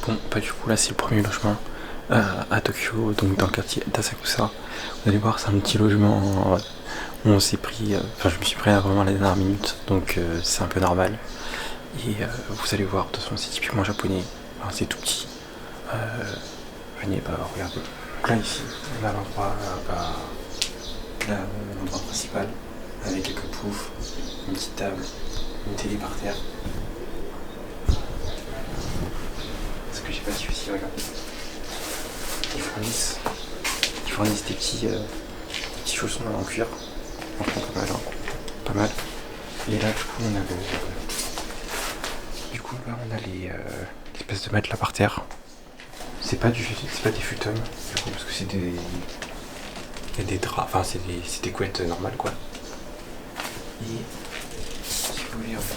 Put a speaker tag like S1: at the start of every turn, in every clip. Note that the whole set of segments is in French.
S1: Bon, bah du coup là c'est le premier logement à Tokyo, donc dans le quartier d'Asakusa. Vous allez voir, c'est un petit logement où on s'est pris, enfin je me suis pris à vraiment la dernière minute, donc c'est un peu normal. Et vous allez voir, de toute façon c'est typiquement japonais, enfin, c'est tout petit. Venez, bah regardez. Donc là ici, on a l'endroit l'endroit principal, avec quelques poufs, une petite table, une télé par terre. Ce que j'ai pas dit aussi, regarde. Ils fournissent des petits chaussons en cuir. Franchement pas mal, hein. Pas mal. Et là du coup on a l'espèce de matelas par terre. C'est pas des futons, du coup, parce que c'est des draps, enfin c'est des couettes normales quoi. Et si vous voulez regarder.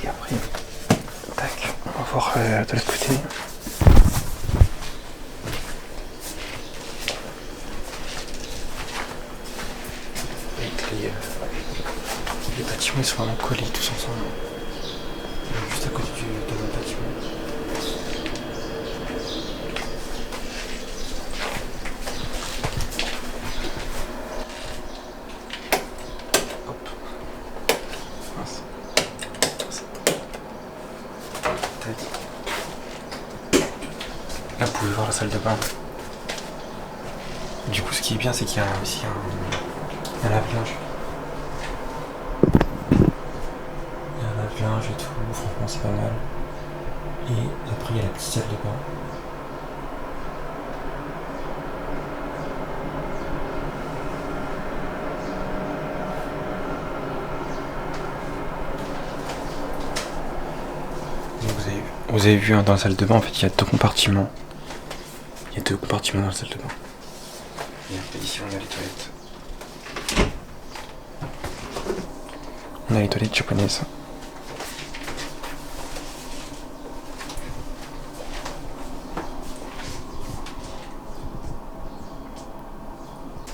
S1: Et après, tac, on va voir de l'autre côté. Les bâtiments ils sont vraiment collés tous ensemble. Juste à côté de notre bâtiment. Hop. Mince. Tac. Là vous pouvez voir la salle de bain. Du coup ce qui est bien c'est qu'il y a aussi un lave-linge. Et tout, franchement c'est pas mal. Et après il y a la petite salle de bain. Donc vous avez vu hein, dans la salle de bain en fait il y a deux compartiments. Il y a deux compartiments dans la salle de bain. Et après ici on a les toilettes. On a les toilettes japonaises.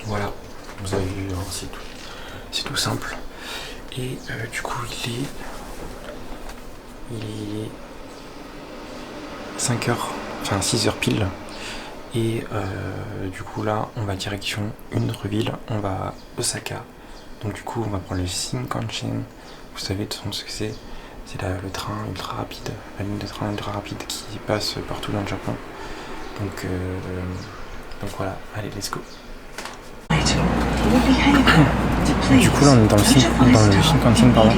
S1: Voilà, vous avez vu, hein, c'est tout simple. Et du coup il est 5h, enfin 6h pile. Et du coup là on va direction une autre ville, on va à Osaka. Donc du coup on va prendre le Shinkansen. Vous savez de toute façon ce que c'est. C'est le train ultra rapide, la ligne de train ultra rapide qui passe partout dans le Japon. Donc voilà, allez let's go. Du coup là on est dans le Shinkansen pardon.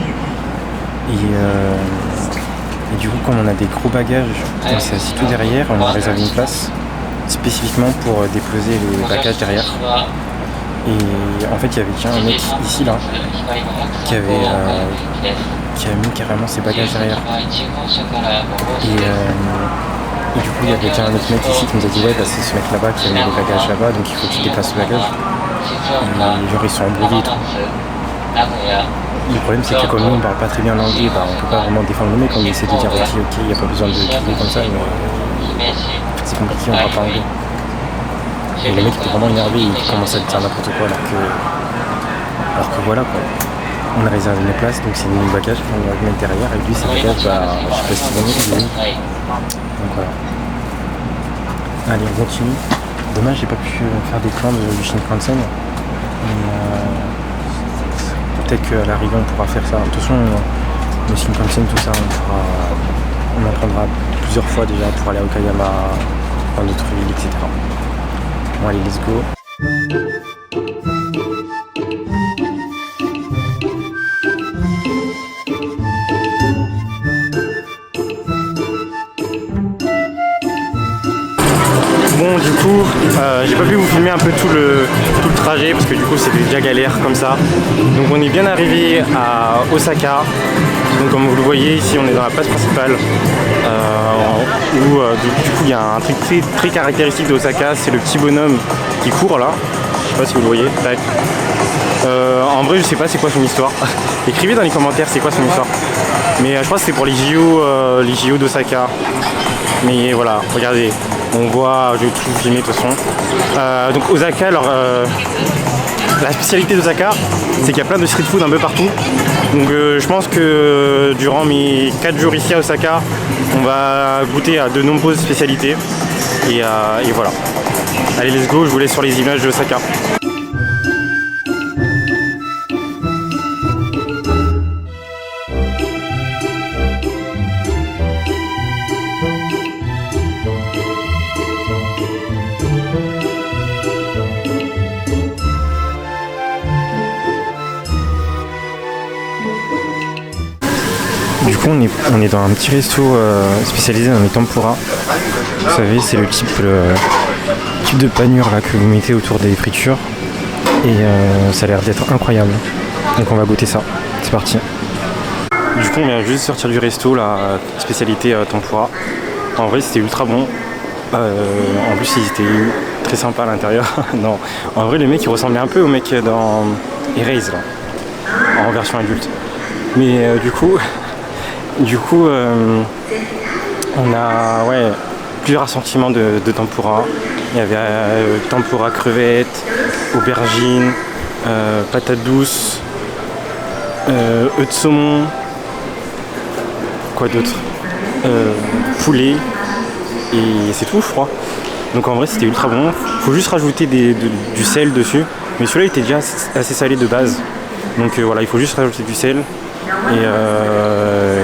S1: Et du coup comme on a des gros bagages, on s'est assis tout derrière, on a réservé une place spécifiquement pour déposer les bagages derrière. Et en fait il y avait déjà un mec ici là qui a mis carrément ses bagages derrière. Et du coup il y avait déjà un autre mec ici qui nous a dit ouais bah, c'est ce mec là-bas qui a mis les bagages là-bas donc il faut qu'il déplace le bagage. Et genre ils sont embrouillés et tout. Le problème c'est que comme nous on parle pas très bien l'anglais, bah, on peut pas vraiment défendre le mec, on essaie de dire ok il n'y a pas besoin de crier comme ça, mais c'est compliqué, on parle pas anglais. Et le mec était vraiment énervé, il commence à dire n'importe quoi alors que voilà quoi. On a réservé une place donc c'est une bagage qu'on va mettre derrière et lui ses bagages bah je sais pas ce qu'il va mettre, donc voilà. Allez on continue. Dommage j'ai pas pu faire des plans du Shinkansen. Peut-être qu'à l'arrivée on pourra faire ça. De toute façon le Shinkansen tout ça on en prendra plusieurs fois déjà pour aller à Okayama, dans d'autres villes, etc. Bon allez let's go. Bon du coup j'ai pas pu vous filmer un peu tout le trajet parce que du coup c'était déjà galère comme ça. Donc on est bien arrivé à Osaka. Donc comme vous le voyez ici on est dans la place principale où du coup il y a un truc très caractéristique d'Osaka, c'est le petit bonhomme qui court là. Je sais pas si vous le voyez. En vrai je sais pas c'est quoi son histoire. Écrivez dans les commentaires c'est quoi son histoire. Mais je crois que c'était pour les JO d'Osaka. Mais voilà, regardez, on voit, je vais tout filmer de toute façon. Donc Osaka, la spécialité d'Osaka, c'est qu'il y a plein de street food un peu partout. Donc je pense que durant mes 4 jours ici à Osaka, on va goûter à de nombreuses spécialités. Et voilà. Allez, let's go, je vous laisse sur les images d'Osaka. Du coup on est dans un petit resto spécialisé dans les tempura. Vous savez, c'est le type de panure là, que vous mettez autour des fritures. Et ça a l'air d'être incroyable. Donc on va goûter ça. C'est parti. Du coup on vient juste de sortir du resto, la spécialité tempura. En vrai c'était ultra bon. En plus ils étaient très sympas à l'intérieur. Non, en vrai les mecs ils ressemblaient un peu aux mecs dans Erase là, en version adulte. Mais du coup on a plusieurs assortiments de tempura. Il y avait tempura crevettes, aubergines, patates douces, œufs de saumon, quoi d'autre, poulet, et c'est tout je crois. Donc en vrai c'était ultra bon. Faut juste rajouter du sel dessus, mais celui-là était déjà assez salé de base. Donc voilà, il faut juste rajouter du sel. Et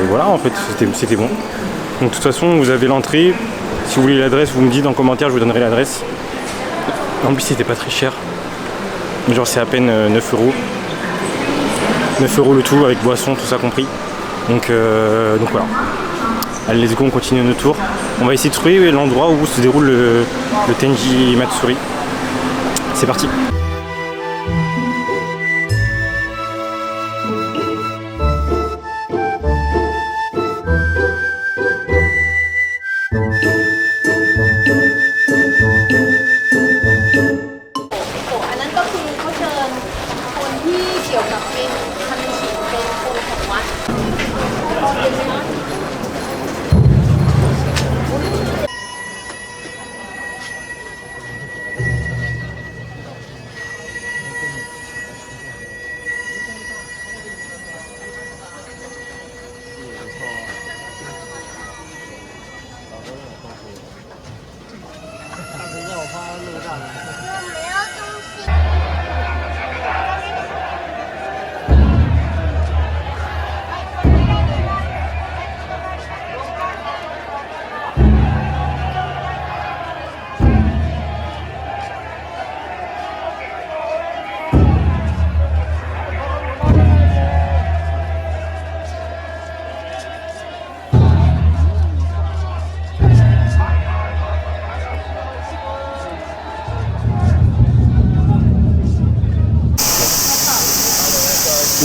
S1: voilà, en fait c'était bon. Donc de toute façon vous avez l'entrée. Si vous voulez l'adresse, vous me dites en commentaire, je vous donnerai l'adresse. En plus c'était pas très cher. Genre c'est à peine 9 euros. 9 euros le tout avec boisson, tout ça compris. Donc voilà. Allez, let's go, on continue notre tour. On va essayer de trouver l'endroit où se déroule le Tenji Matsuri. C'est parti.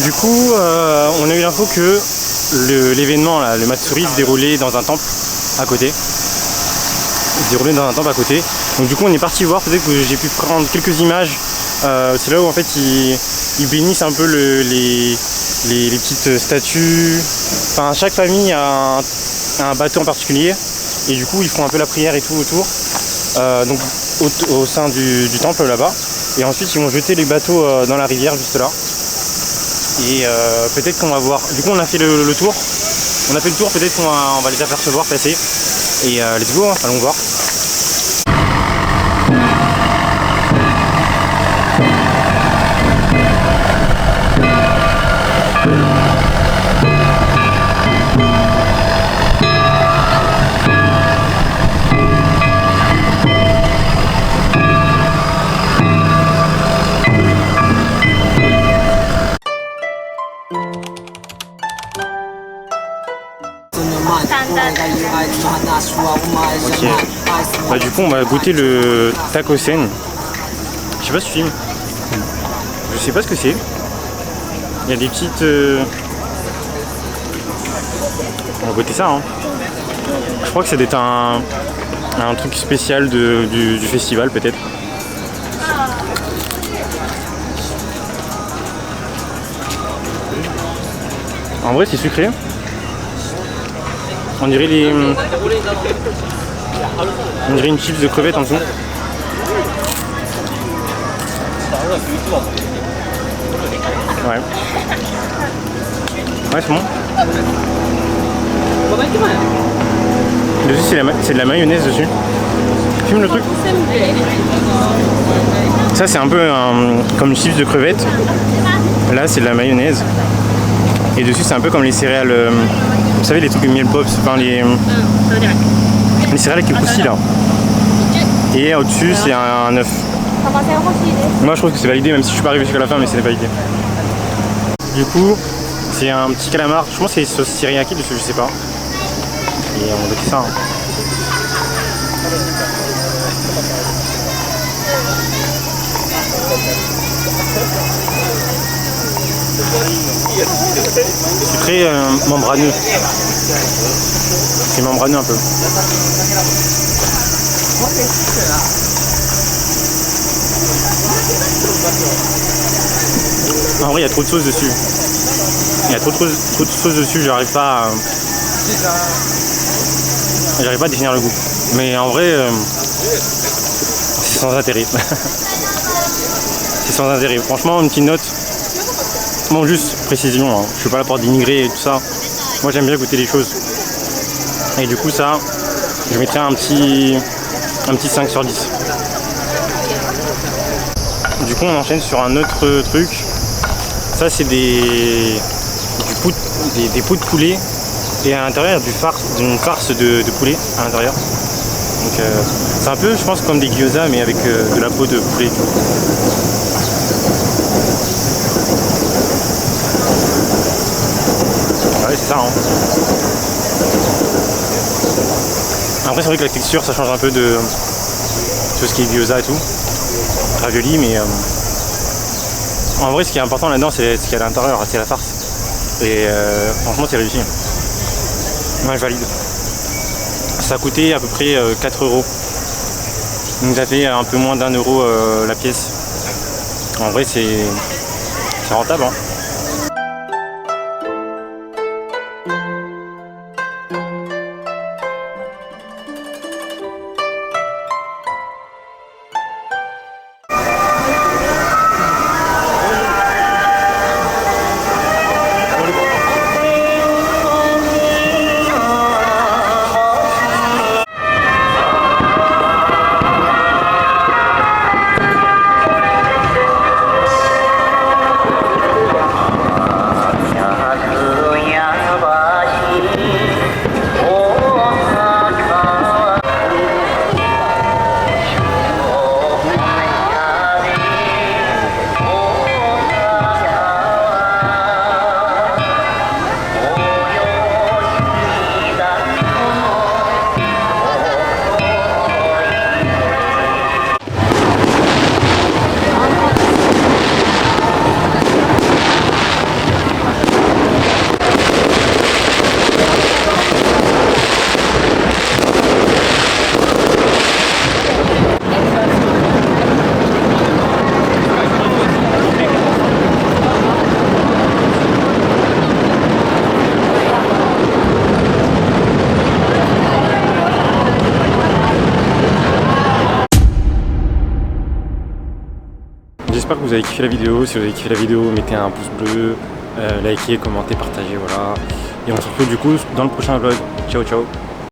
S1: Du coup, on a eu l'info que l'événement, le Matsuri, se déroulait dans un temple à côté. Donc du coup, on est parti voir. Peut-être que j'ai pu prendre quelques images. C'est là où en fait ils bénissent un peu les petites statues. Enfin, chaque famille a un bateau en particulier. Et du coup, ils font un peu la prière et tout autour. Donc au sein du temple là-bas. Et ensuite, ils vont jeter les bateaux dans la rivière juste là. Et peut-être qu'on va voir. Du coup on a fait le tour. On a fait le tour, peut-être qu'on va les apercevoir passer. Et let's go, allons voir. Ok. Bah, du coup on va goûter le takosen. Je sais pas si tu filmes. Je sais pas ce que c'est. Il y a des petites... On va goûter ça hein. Je crois que c'est un truc spécial du festival peut-être. En vrai c'est sucré. On dirait les... On dirait une chips de crevettes en dessous. Ouais. Ouais, c'est bon. Dessus, c'est de la mayonnaise dessus. Fume le truc. Ça, c'est un peu comme une chips de crevettes. Là, c'est de la mayonnaise. Et dessus, c'est un peu comme les céréales. Vous savez, les trucs de miel pops. Enfin, les céréales qui croustillent là. Et au-dessus, c'est un œuf. Moi, je trouve que c'est validé, même si je suis pas arrivé jusqu'à la fin, mais c'est validé. Du coup, c'est un petit calamar. Je pense que c'est sauce teriyaki dessus, je sais pas. Et on va faire ça. Hein. C'est très membraneux. C'est membraneux un peu. En vrai, il y a trop de sauce dessus. Il y a trop de sauce dessus, j'arrive pas à définir le goût. Mais en vrai, c'est sans intérêt. C'est sans intérêt. Franchement, une petite note. Bon, juste précision, hein. Je suis pas là pour dénigrer et tout ça. Moi, j'aime bien goûter les choses. Et du coup, ça, je mettrais un petit 5 sur 10. Du coup, on enchaîne sur un autre truc. Ça, c'est des poux de poulet et à l'intérieur d'une farce de poulet à l'intérieur. Donc, c'est un peu, je pense, comme des gyoza, mais avec de la peau de poulet. Ouais, c'est ça. Hein. Après, c'est vrai que la texture, ça change un peu de tout ce qui est gyoza et tout. Ravioli, mais en vrai, ce qui est important là-dedans, c'est ce qu'il y a à l'intérieur, c'est la farce. Et franchement, c'est réussi. Moi, je valide. Ça a coûté à peu près 4 €. Donc, ça fait un peu moins d'1 € la pièce. En vrai, c'est rentable. Hein. J'espère que vous avez kiffé la vidéo. Si vous avez kiffé la vidéo, mettez un pouce bleu, likez, commentez, partagez, voilà. Et on se retrouve du coup dans le prochain vlog. Ciao ciao.